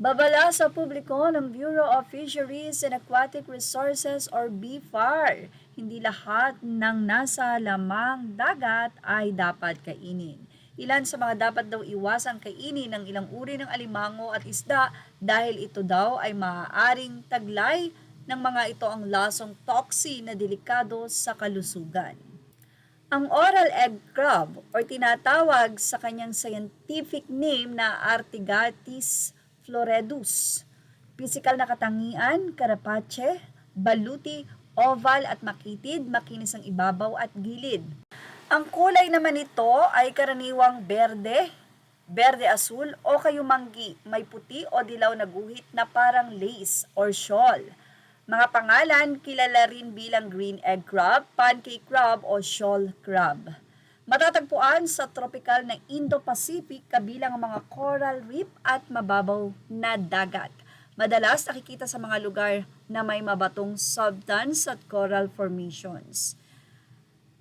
Babala sa publiko ng Bureau of Fisheries and Aquatic Resources or BFAR, hindi lahat ng nasa lamang dagat ay dapat kainin. Ilan sa mga dapat daw iwasang kainin ng ilang uri ng alimango at isda dahil ito daw ay maaaring taglay ng mga ito ang lasong toxin na delikado sa kalusugan. Ang oral egg crab o tinatawag sa kanyang scientific name na Artigatis floridus. Pisikal na katangian, karapache, baluti, oval at makitid, makinis ang ibabaw at gilid. Ang kulay naman nito ay karaniwang berde, berde-asul o kayumanggi, may puti o dilaw na guhit na parang lace or shawl. Mga pangalan, kilala rin bilang green egg crab, pancake crab o shoal crab. Matatagpuan sa tropical na Indo-Pacific kabilang ang mga coral reef at mababaw na dagat. Madalas nakikita sa mga lugar na may mabatong subdunes at coral formations.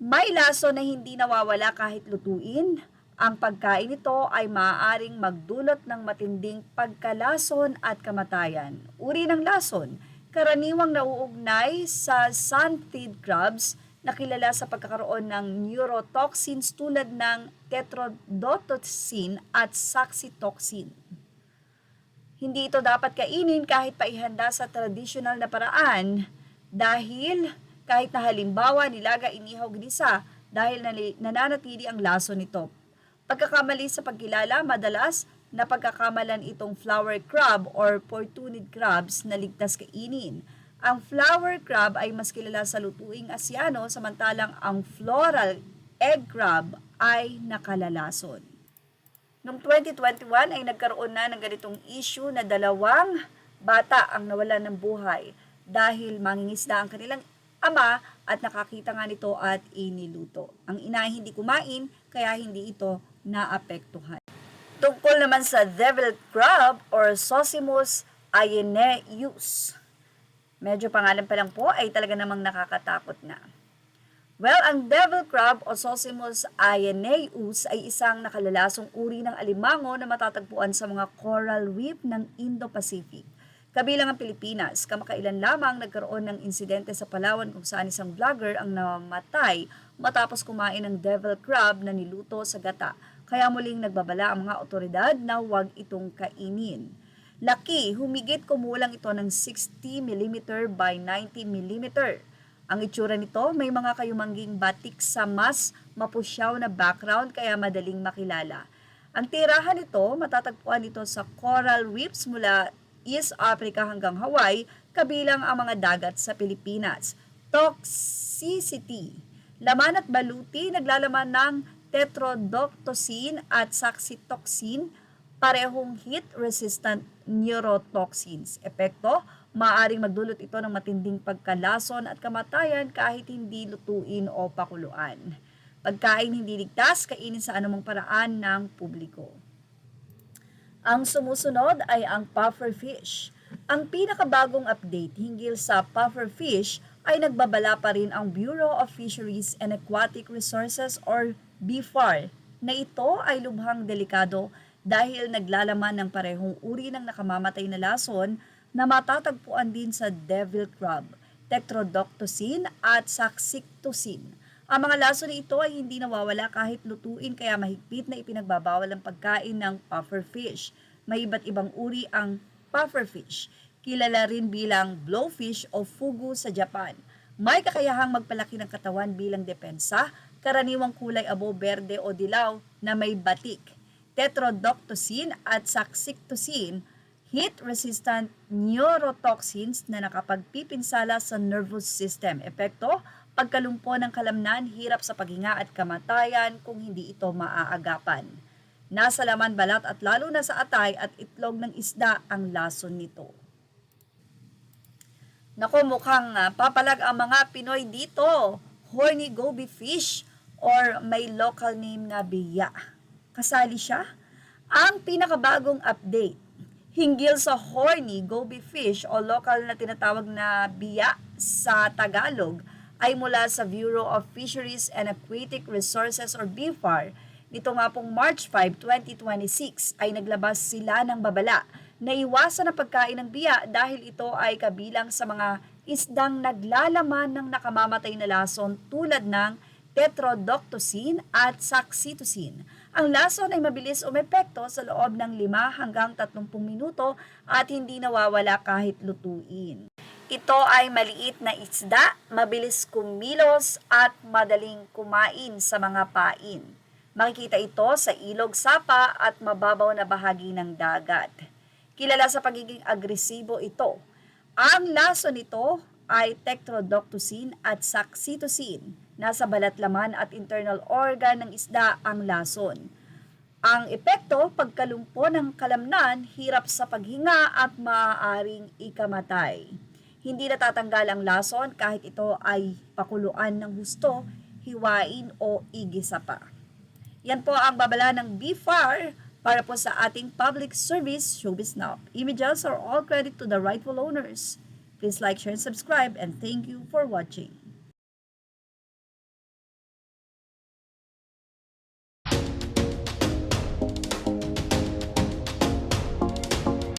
May laso na hindi nawawala kahit lutuin. Ang pagkain nito ay maaaring magdulot ng matinding pagkalason at kamatayan. Uri ng lason, karaniwang nauugnay sa sandfeed crabs na kilala sa pagkakaroon ng neurotoxins tulad ng tetrodotoxin at saxitoxin. Hindi ito dapat kainin kahit paihanda sa tradisyonal na paraan dahil kahit na halimbawa nilaga, inihaw, ginisa dahil nananatili ang laso nito. Pagkakamali sa pagkilala, madalas na pagkakamalan itong flower crab or portunid crabs na ligtas kainin. Ang flower crab ay mas kilala sa lutuing Asyano samantalang ang floral egg crab ay nakalalason. Noong 2021 ay nagkaroon na ng ganitong issue na 2 bata ang nawalan ng buhay dahil mangingisda ang kanilang ama at nakakita nga nito at iniluto. Ang ina ay hindi kumain kaya hindi ito naapektuhan. Tungkol naman sa devil crab or Sosimus aeneus. Medyo pangalan pa lang po ay talaga namang nakakatakot na. Well, ang devil crab o Sosimus aeneus ay isang nakalalasong uri ng alimango na matatagpuan sa mga coral reef ng Indo-Pacific. Kabilang ang Pilipinas, kamakailan lamang nagkaroon ng insidente sa Palawan kung saan isang vlogger ang namatay matapos kumain ng devil crab na niluto sa gata. Kaya muling nagbabala ang mga otoridad na huwag itong kainin. Laki, humigit kumulang ito ng 60 mm by 90 mm. Ang itsura nito may mga kayumangging batik sa mas mapusyaw na background kaya madaling makilala. Ang tirahan nito, matatagpuan ito sa coral reefs mula East Africa hanggang Hawaii, kabilang ang mga dagat sa Pilipinas. Toxicity. Laman at baluti naglalaman ng tetrodotoxin at saxitoxin, parehong heat-resistant neurotoxins. Epekto, maaaring magdulot ito ng matinding pagkalason at kamatayan kahit hindi lutuin o pakuluan. Pagkain hindi ligtas, kainin sa anumang paraan ng publiko. Ang sumusunod ay ang pufferfish. Ang pinakabagong update hinggil sa pufferfish ay nagbabala pa rin ang Bureau of Fisheries and Aquatic Resources or BFAR na ito ay lubhang delikado dahil naglalaman ng parehong uri ng nakamamatay na lason na matatagpuan din sa devil crab, tetrodotoxin at saxitoxin. Ang mga lason na ito ay hindi nawawala kahit lutuin kaya mahigpit na ipinagbabawal ang pagkain ng pufferfish. May iba't ibang uri ang pufferfish. Kilala rin bilang blowfish o fugu sa Japan. May kakayahang magpalaki ng katawan bilang depensa, karaniwang kulay abo, berde o dilaw na may batik. Tetrodotoxin at saxitoxin, heat-resistant neurotoxins na nakapagpipinsala sa nervous system. Epekto, pagkalumpo ng kalamnan, hirap sa paghinga at kamatayan kung hindi ito maaagapan. Nasa laman, balat at lalo na sa atay at itlog ng isda ang lason nito. Naku, mukhang papalag ang mga Pinoy dito. Horny goby fish or may local name na biya. Kasali siya? Ang pinakabagong update hinggil sa horny goby fish o local na tinatawag na biya sa Tagalog ay mula sa Bureau of Fisheries and Aquatic Resources or BFAR. Nito nga pong March 5, 2026 ay naglabas sila ng babala Naiwasan ang pagkain ng biya dahil ito ay kabilang sa mga isdang naglalaman ng nakamamatay na lason tulad ng tetrodotoxin at saxitocin. Ang lason ay mabilis umepekto sa loob ng 5 hanggang 30 minuto at hindi nawawala kahit lutuin. Ito ay maliit na isda, mabilis kumilos at madaling kumain sa mga pain. Makikita ito sa ilog, sapa at mababaw na bahagi ng dagat. Kilala sa pagiging agresibo ito. Ang lason nito ay tetrodotoxin at saxitocin. Nasa balat laman at internal organ ng isda ang lason. Ang epekto, pagkalumpo ng kalamnan, hirap sa paghinga at maaaring ikamatay. Hindi natatanggal ang lason kahit ito ay pakuluan ng husto, hiwain o igisa pa. Yan po ang babala ng BFAR para po sa ating public service Showbiz Now. Images are all credit to the rightful owners. Please like, share, and subscribe, and thank you for watching.